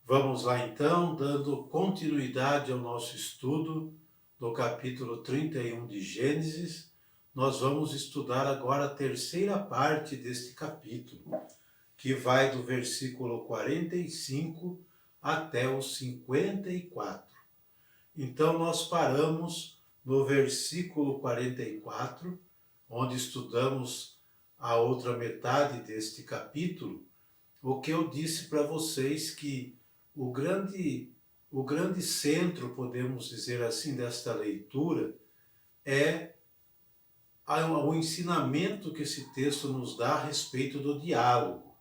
Vamos lá então, dando continuidade ao nosso estudo do capítulo 31 de Gênesis. Nós vamos estudar agora a terceira parte deste capítulo, que vai do versículo 45 até o 54. Então nós paramos no versículo 44, onde estudamos a outra metade deste capítulo, o que eu disse para vocês que o grande centro, podemos dizer assim, desta leitura é o ensinamento que esse texto nos dá a respeito do diálogo.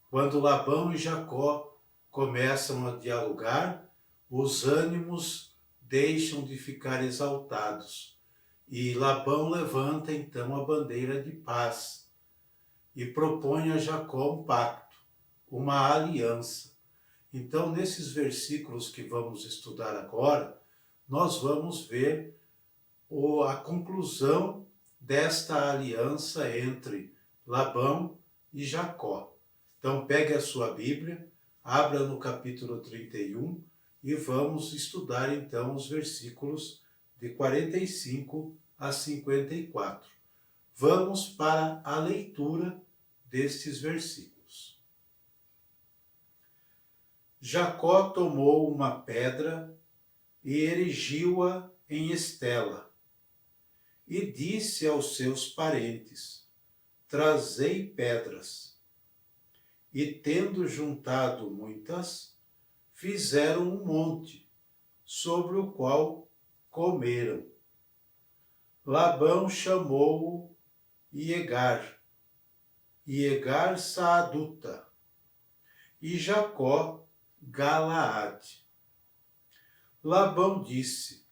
Quando Labão e Jacó começam a dialogar, os ânimos deixam de ficar exaltados. E Labão levanta então a bandeira de paz e propõe a Jacó um pacto, uma aliança. Então, nesses versículos que vamos estudar agora, nós vamos ver a conclusão desta aliança entre Labão e Jacó. Então, pegue a sua Bíblia, abra no capítulo 31 e vamos estudar então os versículos de 45 a 54. Vamos para a leitura destes versículos. Jacó tomou uma pedra e erigiu-a em estela, e disse aos seus parentes: Trazei pedras. E tendo juntado muitas, fizeram um monte, sobre o qual comeram. Labão chamou-o Iegar, Iegar Saaduta, e Jacó Galaade. Labão disse: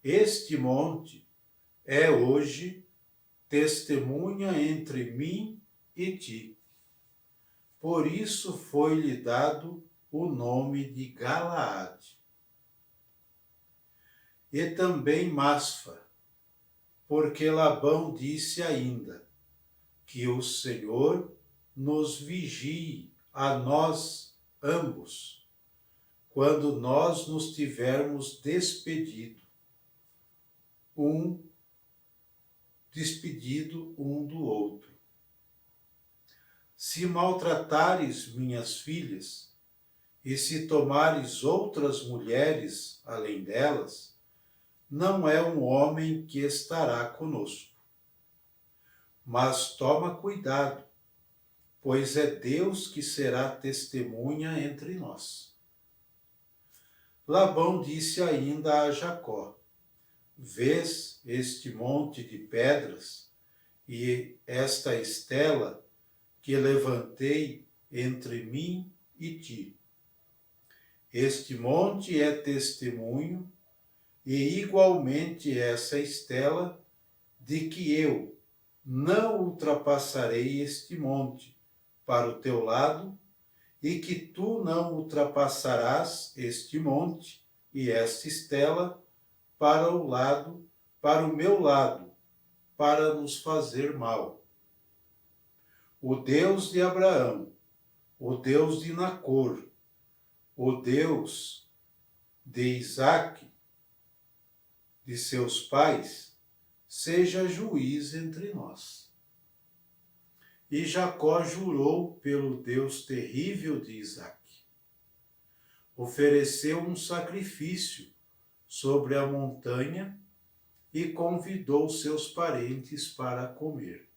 Este monte é hoje testemunha entre mim e ti. Por isso foi-lhe dado o nome de Galaade. E também Masfa, porque Labão disse ainda: Que o Senhor nos vigie a nós ambos, quando nós nos tivermos despedido um do outro. Se maltratares minhas filhas, e se tomares outras mulheres além delas, não é um homem que estará conosco. Mas toma cuidado, pois é Deus que será testemunha entre nós. Labão disse ainda a Jacó: Vês este monte de pedras e esta estela que levantei entre mim e ti. Este monte é testemunho, e igualmente essa estela, de que eu não ultrapassarei este monte para o teu lado, e que tu não ultrapassarás este monte e esta estela para o meu lado, para nos fazer mal. O Deus de Abraão, o Deus de Nacor, o Deus de Isaque, de seus pais, seja juiz entre nós. E Jacó jurou pelo Deus terrível de Isaque. Ofereceu um sacrifício sobre a montanha e convidou seus parentes para comer.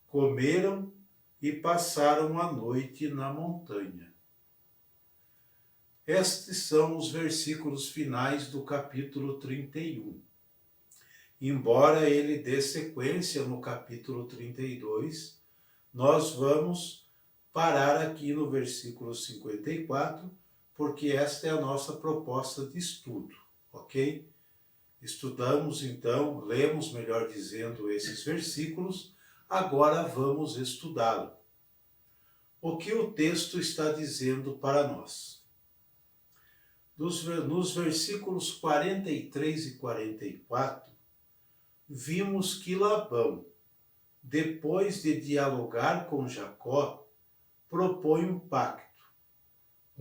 Comeram e passaram a noite na montanha. Estes são os versículos finais do capítulo 31. Embora ele dê sequência no capítulo 32, nós vamos parar aqui no versículo 54, porque esta é a nossa proposta de estudo, ok? Estudamos então, lemos, melhor dizendo, esses versículos, agora vamos estudá-lo. O que o texto está dizendo para nós? Nos versículos 43 e 44, vimos que Labão, depois de dialogar com Jacó, propõe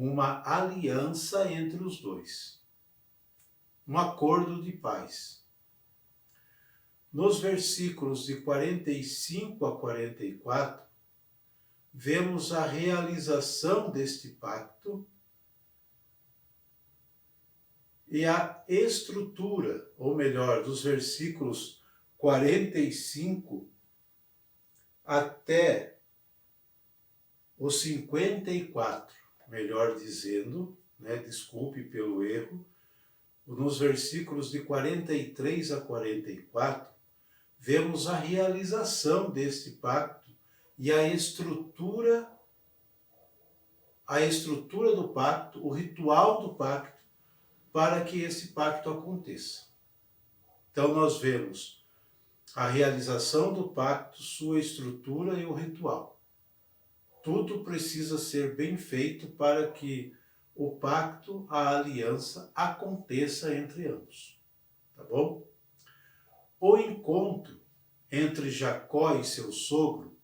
uma aliança entre os dois, um acordo de paz. Nos versículos de 45 a 44, vemos a realização deste pacto e a estrutura, ou melhor, dos versículos 45 até os 54, melhor dizendo, desculpe pelo erro, nos versículos de 43 a 44, vemos a realização deste pacto e a estrutura do pacto, o ritual do pacto, para que esse pacto aconteça. Então nós vemos a realização do pacto, sua estrutura e o ritual. Tudo precisa ser bem feito para que o pacto, a aliança, aconteça entre ambos. Tá bom? O encontro entre Jacó e seu sogro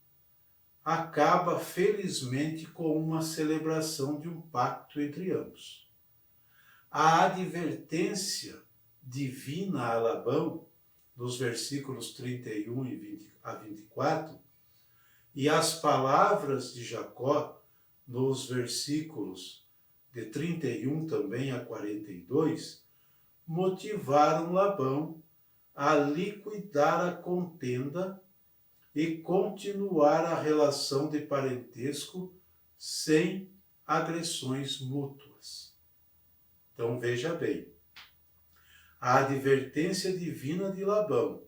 acaba felizmente com uma celebração de um pacto entre ambos. A advertência divina a Labão, nos versículos 31 a 24, e as palavras de Jacó, nos versículos de 31 também a 42, motivaram Labão a liquidar a contenda e continuar a relação de parentesco sem agressões mútuas. Então veja bem, a advertência divina de Labão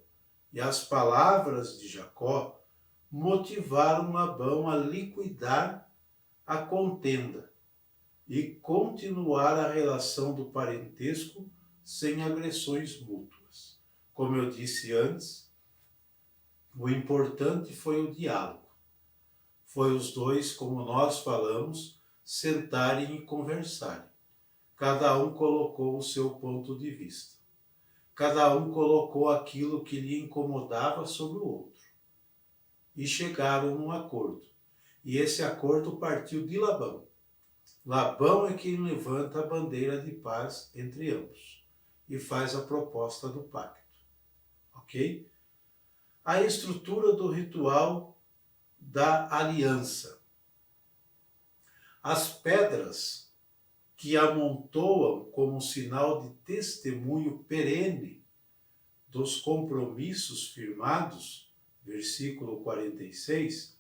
e as palavras de Jacó motivaram Labão a liquidar a contenda e continuar a relação do parentesco sem agressões mútuas. Como eu disse antes, o importante foi o diálogo. Foi os dois, como nós falamos, sentarem e conversarem. Cada um colocou o seu ponto de vista. Cada um colocou aquilo que lhe incomodava sobre o outro. E chegaram num acordo. E esse acordo partiu de Labão. Labão é quem levanta a bandeira de paz entre ambos e faz a proposta do pacto. Ok? A estrutura do ritual da aliança. As pedras que amontoam como sinal de testemunho perene dos compromissos firmados, versículo 46,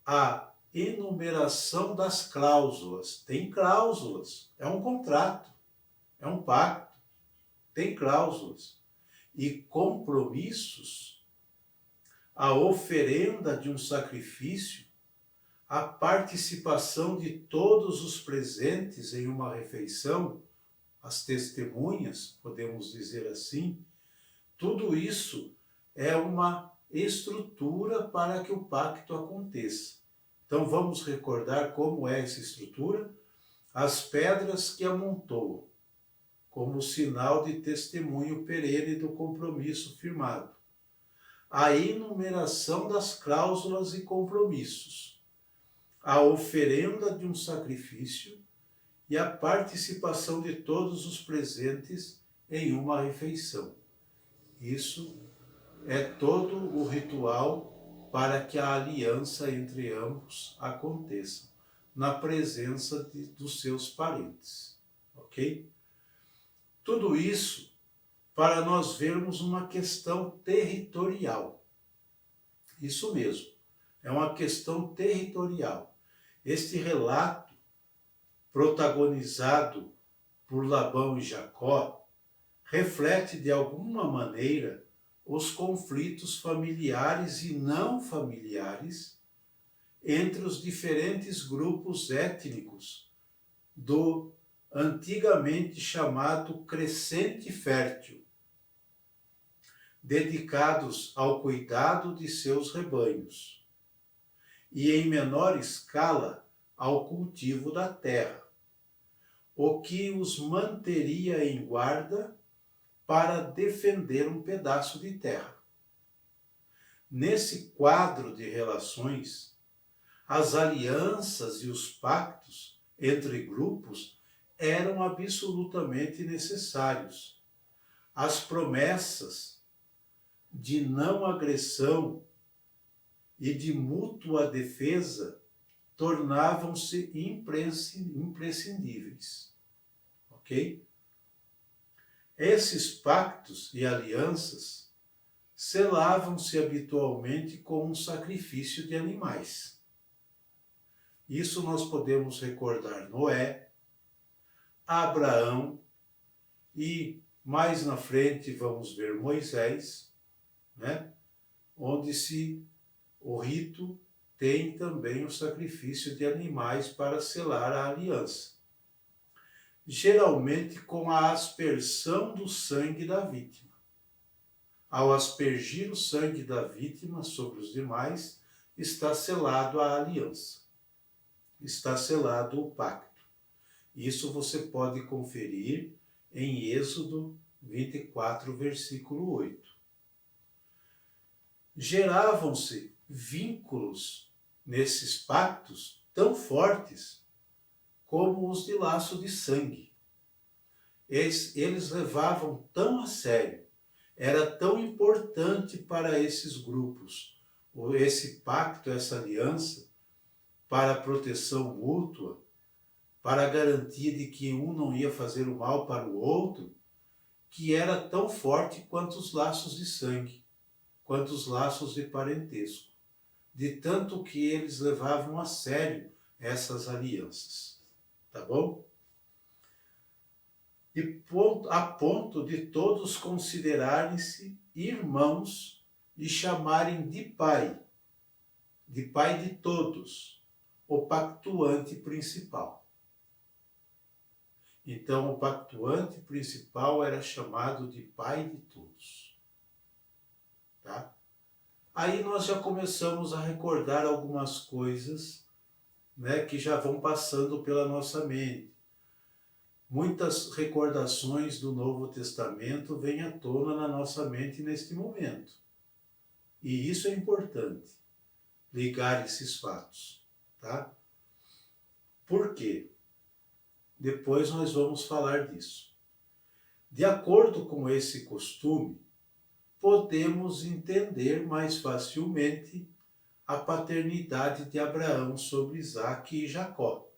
a enumeração das cláusulas. Tem cláusulas, é um contrato, é um pacto, tem cláusulas. E compromissos, a oferenda de um sacrifício, a participação de todos os presentes em uma refeição, as testemunhas, podemos dizer assim, tudo isso é uma estrutura para que o pacto aconteça. Então vamos recordar como é essa estrutura? As pedras que amontoam, como sinal de testemunho perene do compromisso firmado. A enumeração das cláusulas e compromissos. A oferenda de um sacrifício e a participação de todos os presentes em uma refeição. Isso é todo o ritual para que a aliança entre ambos aconteça, na presença dos seus parentes. Ok? Tudo isso para nós vermos uma questão territorial. Isso mesmo, é uma questão territorial. Este relato, protagonizado por Labão e Jacó, reflete de alguma maneira os conflitos familiares e não familiares entre os diferentes grupos étnicos do antigamente chamado Crescente Fértil, dedicados ao cuidado de seus rebanhos, e em menor escala ao cultivo da terra, o que os manteria em guarda para defender um pedaço de terra. Nesse quadro de relações, as alianças e os pactos entre grupos eram absolutamente necessários. As promessas de não agressão e de mútua defesa tornavam-se imprescindíveis. Ok? Esses pactos e alianças selavam-se habitualmente com um sacrifício de animais. Isso nós podemos recordar Noé, Abraão e mais na frente vamos ver Moisés, né? Onde o rito tem também o sacrifício de animais para selar a aliança. Geralmente com a aspersão do sangue da vítima. Ao aspergir o sangue da vítima sobre os demais, está selado a aliança. Está selado o pacto. Isso você pode conferir em Êxodo 24, versículo 8. Geravam-se vínculos nesses pactos tão fortes como os de laço de sangue. Eles levavam tão a sério, era tão importante para esses grupos, esse pacto, essa aliança, para a proteção mútua, para a garantia de que um não ia fazer o mal para o outro, que era tão forte quanto os laços de sangue, quanto os laços de parentesco, de tanto que eles levavam a sério essas alianças. Tá bom? A ponto de todos considerarem-se irmãos e chamarem de pai de todos, o pactuante principal. Então, o pactuante principal era chamado de pai de todos. Tá? Aí nós já começamos a recordar algumas coisas, né, que já vão passando pela nossa mente. Muitas recordações do Novo Testamento vêm à tona na nossa mente neste momento. E isso é importante, ligar esses fatos. Tá? Por quê? Depois nós vamos falar disso. De acordo com esse costume, podemos entender mais facilmente a paternidade de Abraão sobre Isaque e Jacó.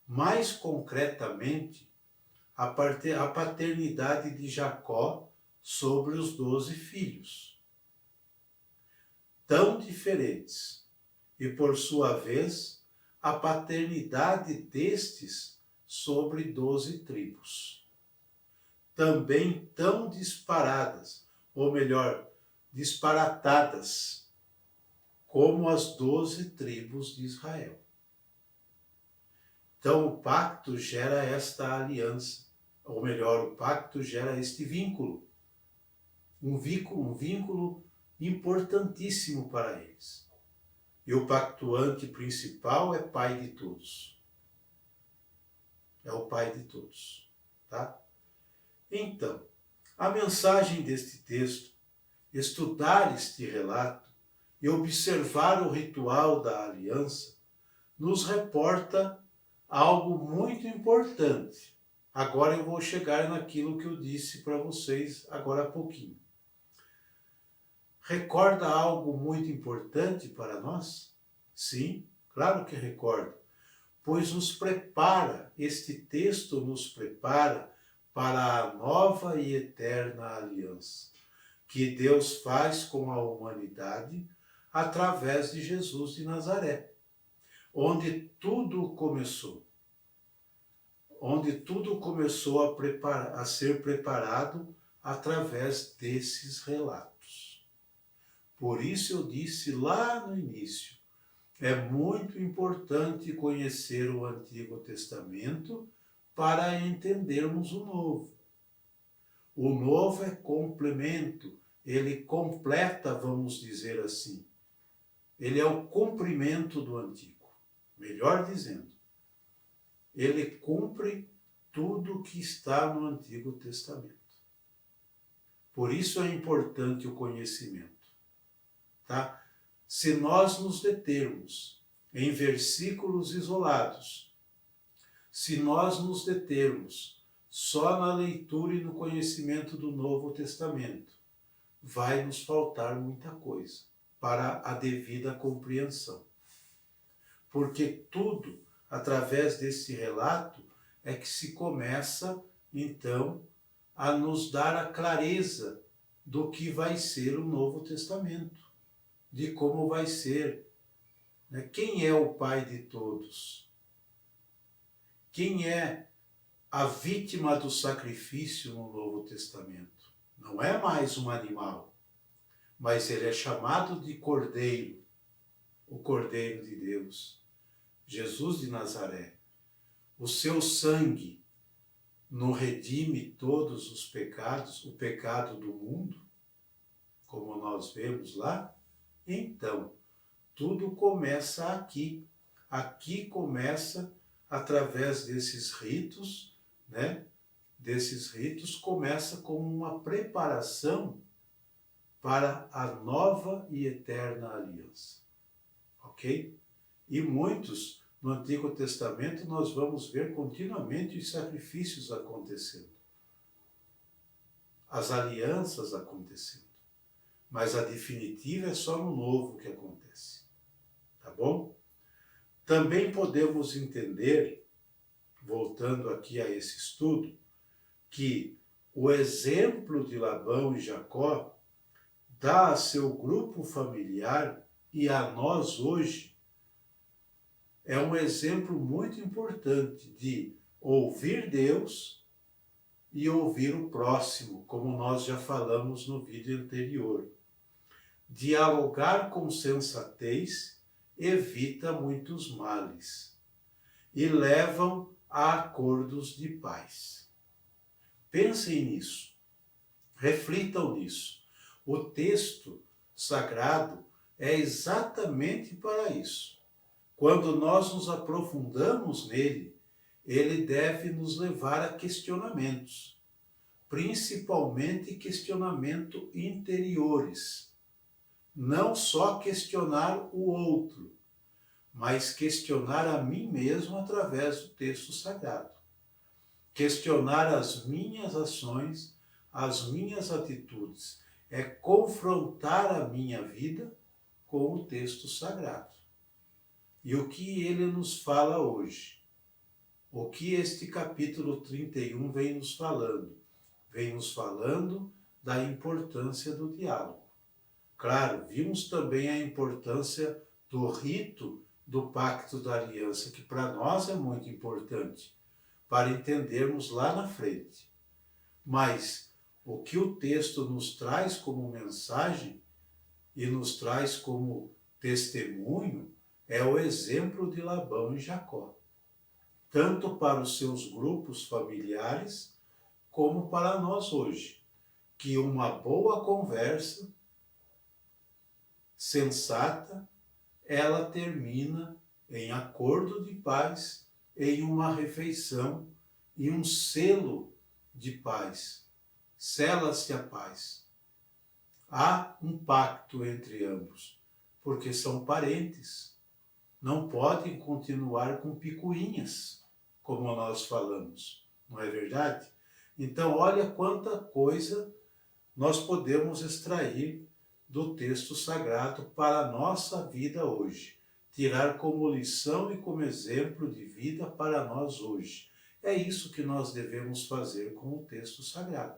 Mais concretamente, a paternidade de Jacó sobre os 12 filhos. Tão diferentes, e por sua vez, a paternidade destes sobre 12 tribos. Também tão disparadas, ou melhor, disparatadas, como as 12 tribos de Israel. Então o pacto gera esta aliança, ou melhor, o pacto gera este vínculo. Um vínculo importantíssimo para eles. E o pactuante principal é pai de todos. É o pai de todos. Tá? Então, a mensagem deste texto, estudar este relato e observar o ritual da aliança, nos reporta algo muito importante. Agora eu vou chegar naquilo que eu disse para vocês agora há pouquinho. Recorda algo muito importante para nós? Sim, claro que recorda, pois nos prepara, este texto nos prepara para a nova e eterna aliança que Deus faz com a humanidade através de Jesus de Nazaré, onde tudo começou. Onde tudo começou a ser preparado através desses relatos. Por isso eu disse lá no início, é muito importante conhecer o Antigo Testamento para entendermos o Novo. O Novo é complemento, ele completa, vamos dizer assim. Ele é o cumprimento do Antigo, melhor dizendo. Ele cumpre tudo o que está no Antigo Testamento. Por isso é importante o conhecimento. Tá? Se nós nos determos em versículos isolados, se nós nos determos só na leitura e no conhecimento do Novo Testamento, vai nos faltar muita coisa para a devida compreensão. Porque tudo, através desse relato, é que se começa, então, a nos dar a clareza do que vai ser o Novo Testamento, de como vai ser, né? Quem é o Pai de todos? Quem é a vítima do sacrifício no Novo Testamento? Não é mais um animal, mas ele é chamado de Cordeiro, o Cordeiro de Deus, Jesus de Nazaré. O seu sangue não redime todos os pecados, o pecado do mundo, como nós vemos lá? Então, tudo começa aqui. Aqui começa através desses ritos, né? Desses ritos começa como uma preparação para a nova e eterna aliança. Ok? E muitos, no Antigo Testamento, nós vamos ver continuamente os sacrifícios acontecendo. As alianças acontecendo. Mas a definitiva é só no Novo que acontece. Tá bom? Também podemos entender, voltando aqui a esse estudo, que o exemplo de Labão e Jacó dá a seu grupo familiar e a nós hoje é um exemplo muito importante de ouvir Deus e ouvir o próximo, como nós já falamos no vídeo anterior. Dialogar com sensatez evita muitos males e levam a acordos de paz. Pensem nisso, reflitam nisso. O texto sagrado é exatamente para isso. Quando nós nos aprofundamos nele, ele deve nos levar a questionamentos, principalmente questionamentos interiores. Não só questionar o outro, mas questionar a mim mesmo através do texto sagrado. Questionar as minhas ações, as minhas atitudes. É confrontar a minha vida com o texto sagrado. E o que ele nos fala hoje? O que este capítulo 31 vem nos falando? Vem nos falando da importância do diálogo. Claro, vimos também a importância do rito do Pacto da Aliança, que para nós é muito importante, para entendermos lá na frente. Mas o que o texto nos traz como mensagem e nos traz como testemunho é o exemplo de Labão e Jacó, tanto para os seus grupos familiares como para nós hoje, que uma boa conversa sensata, ela termina em acordo de paz, em uma refeição e um selo de paz. Sela-se a paz. Há um pacto entre ambos, porque são parentes. Não podem continuar com picuinhas, como nós falamos, não é verdade? Então, olha quanta coisa nós podemos extrair do texto sagrado para a nossa vida hoje. Tirar como lição e como exemplo de vida para nós hoje. É isso que nós devemos fazer com o texto sagrado.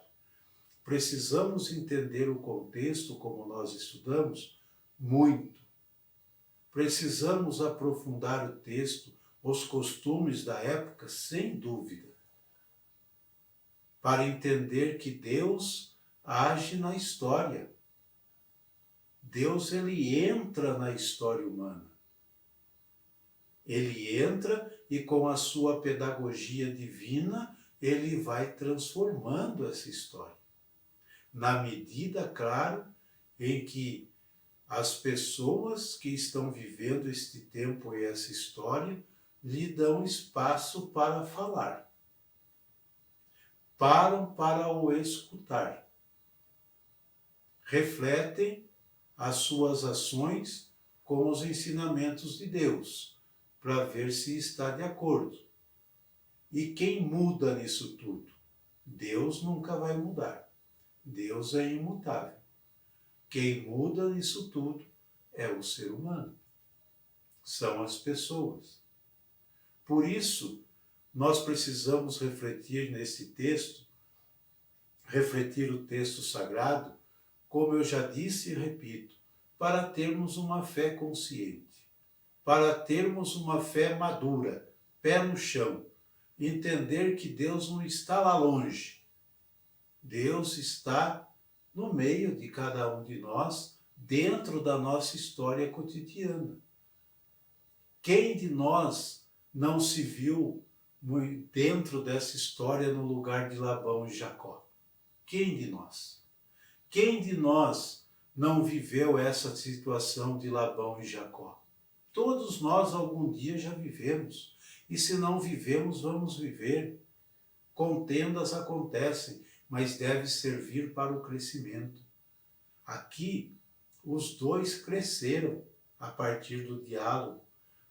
Precisamos entender o contexto como nós estudamos muito. Precisamos aprofundar o texto, os costumes da época, sem dúvida, para entender que Deus age na história. Deus, ele entra na história humana. Ele entra e com a sua pedagogia divina, ele vai transformando essa história. Na medida, claro, em que as pessoas que estão vivendo este tempo e essa história lhe dão espaço para falar. Param para o escutar. Refletem as suas ações com os ensinamentos de Deus, para ver se está de acordo. E quem muda nisso tudo? Deus nunca vai mudar. Deus é imutável. Quem muda nisso tudo é o ser humano. São as pessoas. Por isso, nós precisamos refletir nesse texto, refletir o texto sagrado, como eu já disse e repito, para termos uma fé consciente, para termos uma fé madura, pé no chão, entender que Deus não está lá longe. Deus está no meio de cada um de nós, dentro da nossa história cotidiana. Quem de nós não se viu dentro dessa história no lugar de Labão e Jacó? Quem de nós? Quem de nós não viveu essa situação de Labão e Jacó? Todos nós algum dia já vivemos. E se não vivemos, vamos viver. Contendas acontecem, mas deve servir para o crescimento. Aqui, os dois cresceram a partir do diálogo,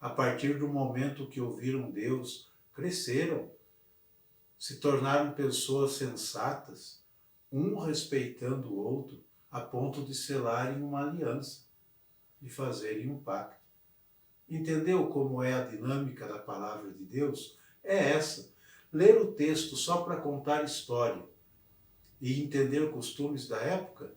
a partir do momento que ouviram Deus, cresceram, se tornaram pessoas sensatas, um respeitando o outro, a ponto de selarem uma aliança, de fazerem um pacto. Entendeu como é a dinâmica da palavra de Deus? É essa. Ler o texto só para contar história e entender costumes da época,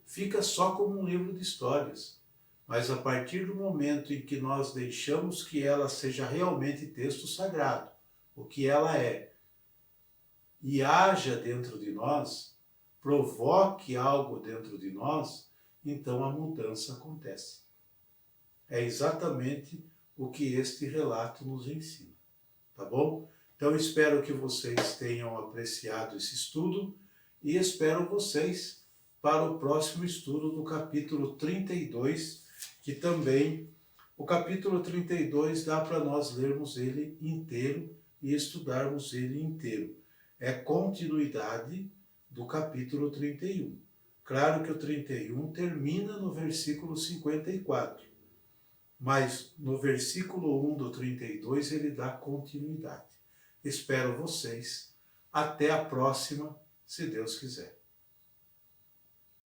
fica só como um livro de histórias. Mas a partir do momento em que nós deixamos que ela seja realmente texto sagrado, o que ela é, e haja dentro de nós, provoque algo dentro de nós, então a mudança acontece. É exatamente o que este relato nos ensina, tá bom? Então espero que vocês tenham apreciado esse estudo e espero vocês para o próximo estudo do capítulo 32, que também, o capítulo 32 dá para nós lermos ele inteiro e estudarmos ele inteiro. É continuidade do capítulo 31. Claro que o 31 termina no versículo 54, mas no versículo 1 do 32 ele dá continuidade. Espero vocês. Até a próxima, se Deus quiser.